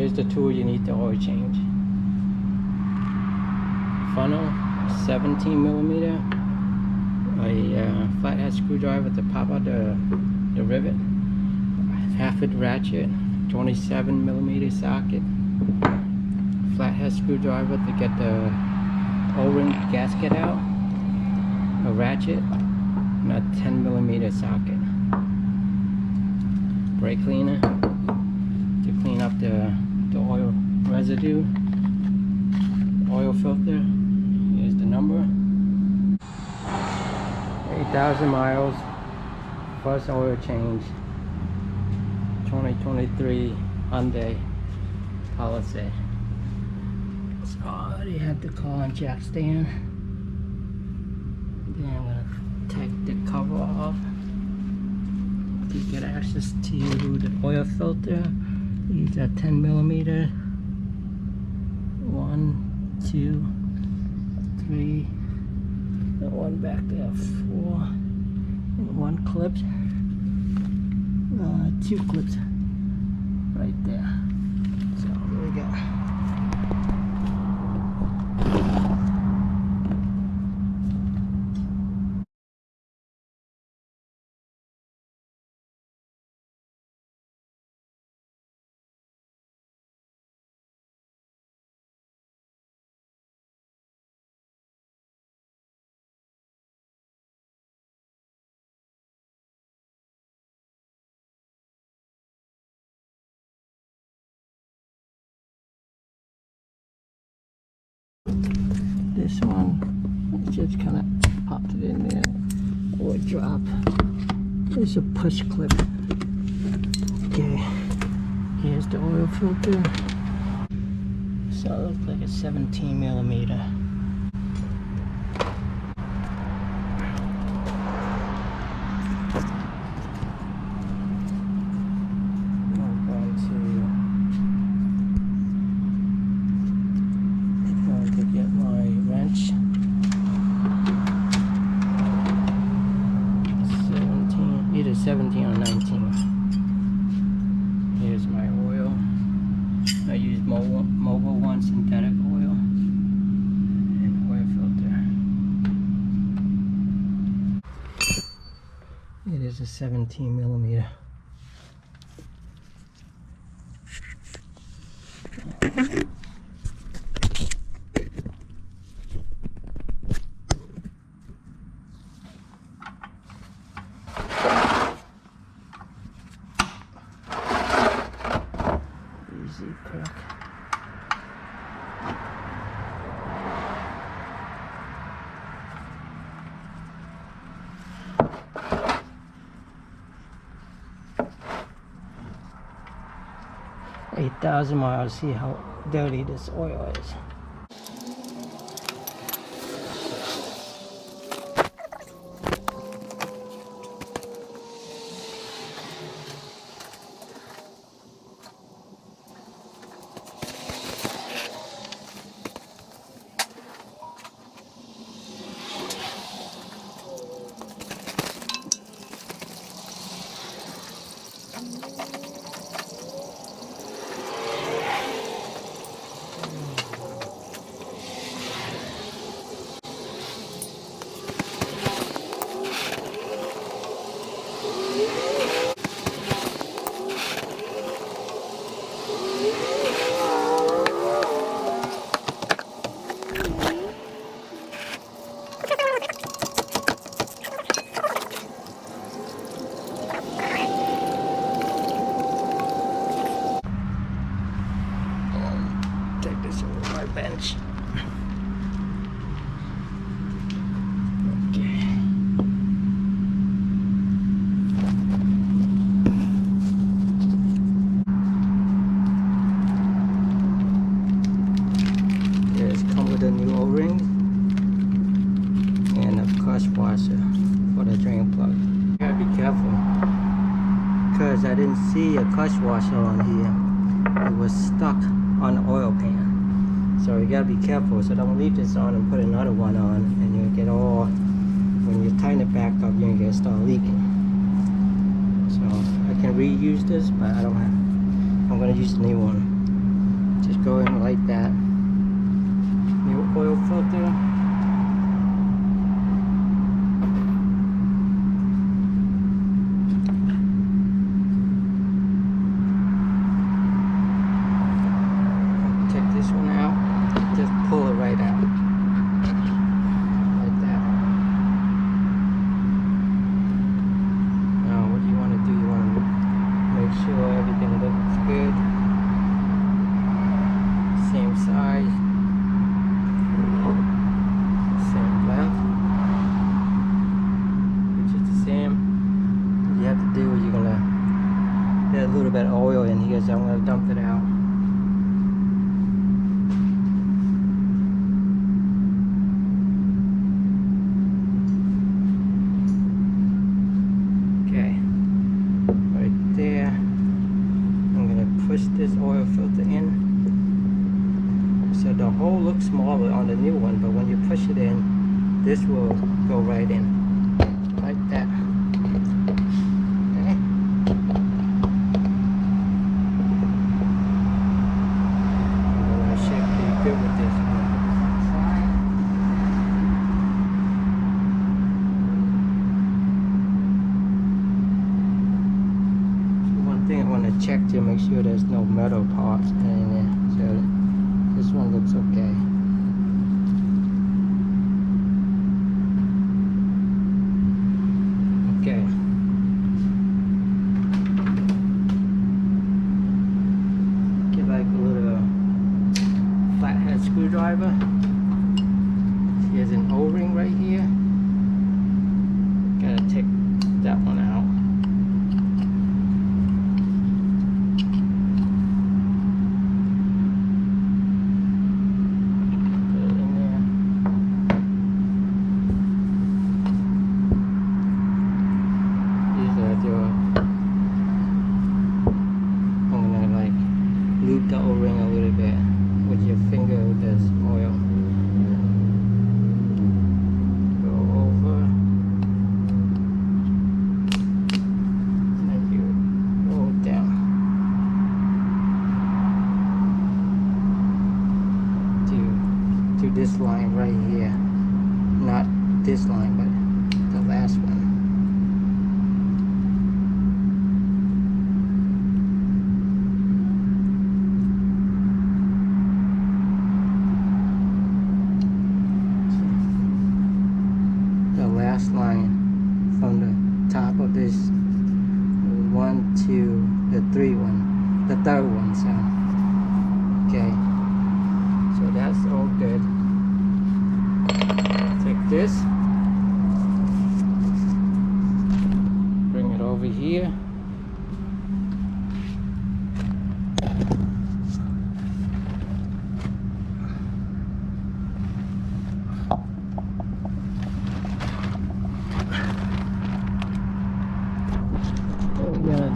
Here's the tool you need to oil change. Funnel, 17 millimeter. A flathead screwdriver to pop out the rivet. Half-inch ratchet, 27 millimeter socket. Flathead screwdriver to get the O-ring gasket out. A ratchet and a 10 millimeter socket. Brake cleaner to clean up the oil residue. Oil filter, here's the number. 8,000 miles, first oil change. 2023 Hyundai Palisade. So I already have the car on jack stand. Then I'm gonna take the cover off to get access to the oil filter. These are 10 millimeter. 1, 2, 3, and one back there, 4, and one clip. 2 clips right there. So there we go. This one, just kind of popped it in there, or drop. There's a push clip. Okay, here's the oil filter. So it looks like a 17 millimeter. Either 17 or 19. Here's my oil. I use Mobil 1 synthetic oil and oil filter. It is a 17 millimeter. Easy pick. $8,000 miles. See how dirty this oil is. Take this over my bench. Okay. There's come with a new O-ring and a clutch washer for the drain plug. You gotta be careful because I didn't see a clutch washer on here. It was stuck on the oil pan. So you gotta be careful, so don't leave this on and put another one on, and you'll get all, when you tighten it back up, you're gonna start leaking. So I can reuse this, but I don't have, I'm gonna use the new one. Just go in like that. New oil filter. Take this one out. Just pull it right out. Like that. Now what you want to do, you want to make sure everything looks good. Same size. Same length. Which is the same. What you have to do is you're going to get a little bit of oil in here, so I'm going to dump it out. Push this oil filter in, so the hole looks smaller on the new one, but when you push it in, this will go right in like that. Okay. I should be good with this one. I want to check to make sure there's no metal parts in there. So this one looks okay. Okay. Get like a little flathead screwdriver. Here's an O-ring right here. Gotta take that one out. I'm gonna like loop the O-ring a little bit with your finger with this oil. Go over, and then you roll down to this line right here. Not this line, but the last one. Last line from the top of this one to the third one. So okay, so that's all good. Take this, bring it over here.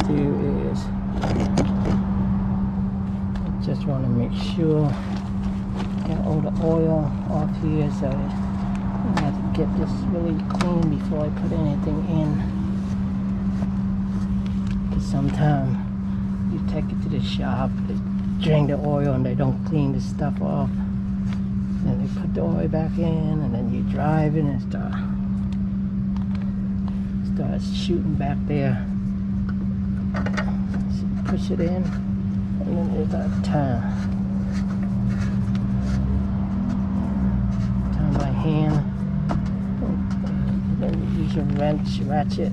Do is just want to make sure get all the oil off here, so I have to get this really clean before I put anything in, because sometimes you take it to the shop, they drain the oil and they don't clean the stuff off, and they put the oil back in, and then you drive it and start shooting back there. Push it in, and then there's that turn by hand, and then you use your wrench, ratchet.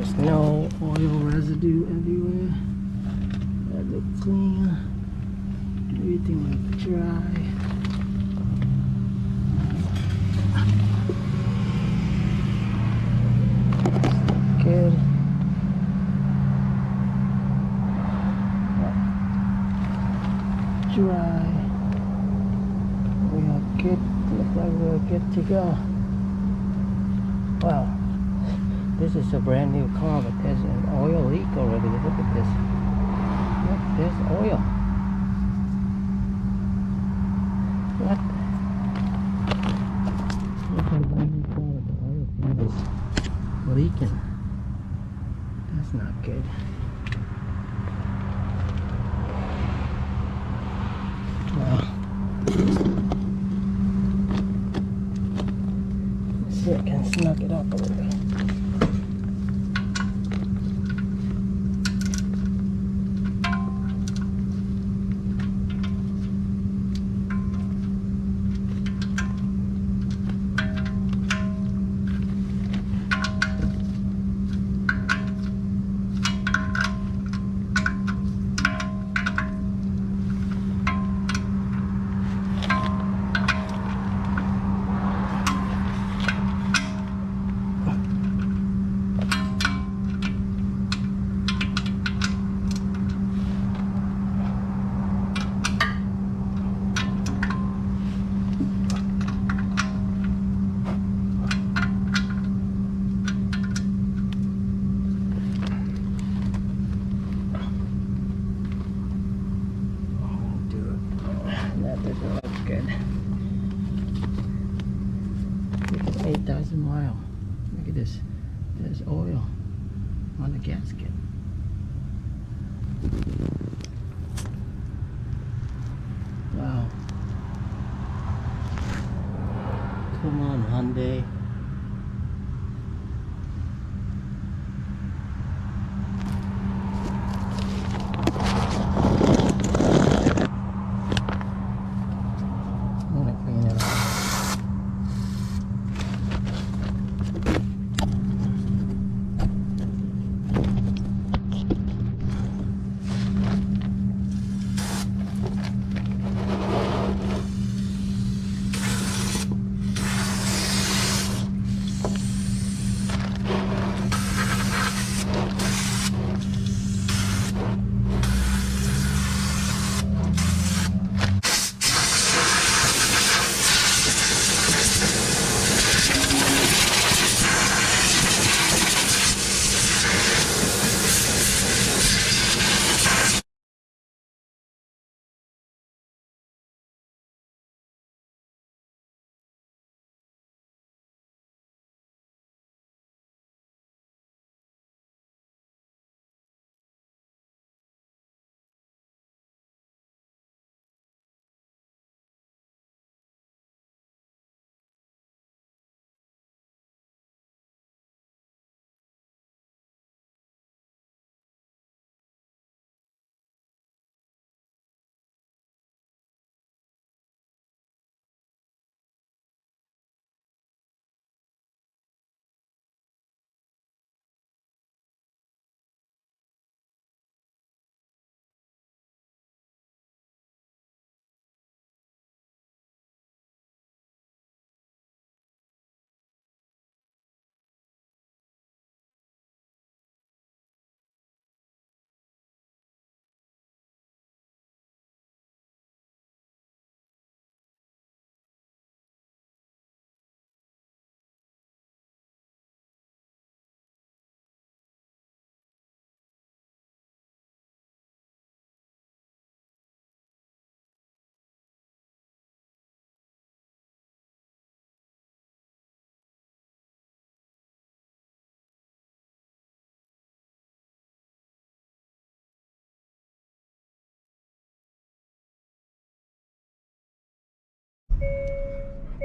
There's no oil residue anywhere. That looks clean. Everything looks dry. Good. Dry. We are good. Look like we're good to go. Wow. This is a brand new car, but there's an oil leak already. Look at this. Look, there's oil. What? Look how brand new car, but the oil pan is leaking. That's not good. Wow. Let's see if I can snug it up a little bit. That doesn't look good. 8,000 miles. Look at this. There's oil on the gasket. Wow. Come on, Hyundai.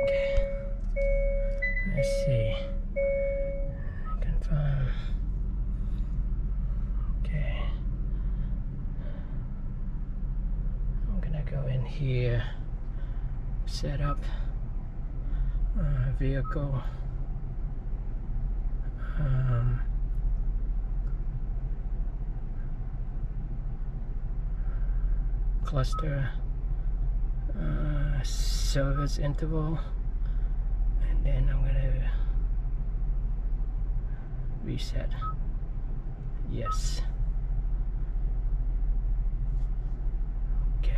Okay. Let's see. Confirm. Okay. I'm gonna go in here. Set up vehicle. cluster, service interval, and then I'm gonna reset. Yes. Okay.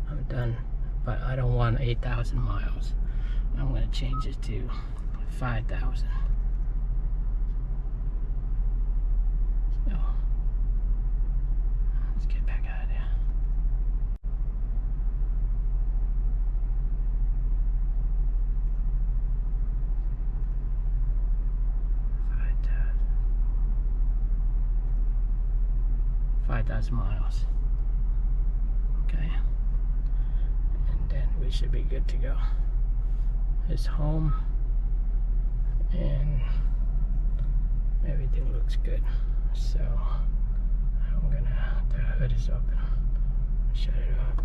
I'm done, but I don't want 8,000 miles. I'm gonna change it to 5,000. So, let's get back out of there. Five thousand miles. Okay. And then we should be good to go. It's home and everything looks good. So I'm gonna, the hood is open. Shut it up.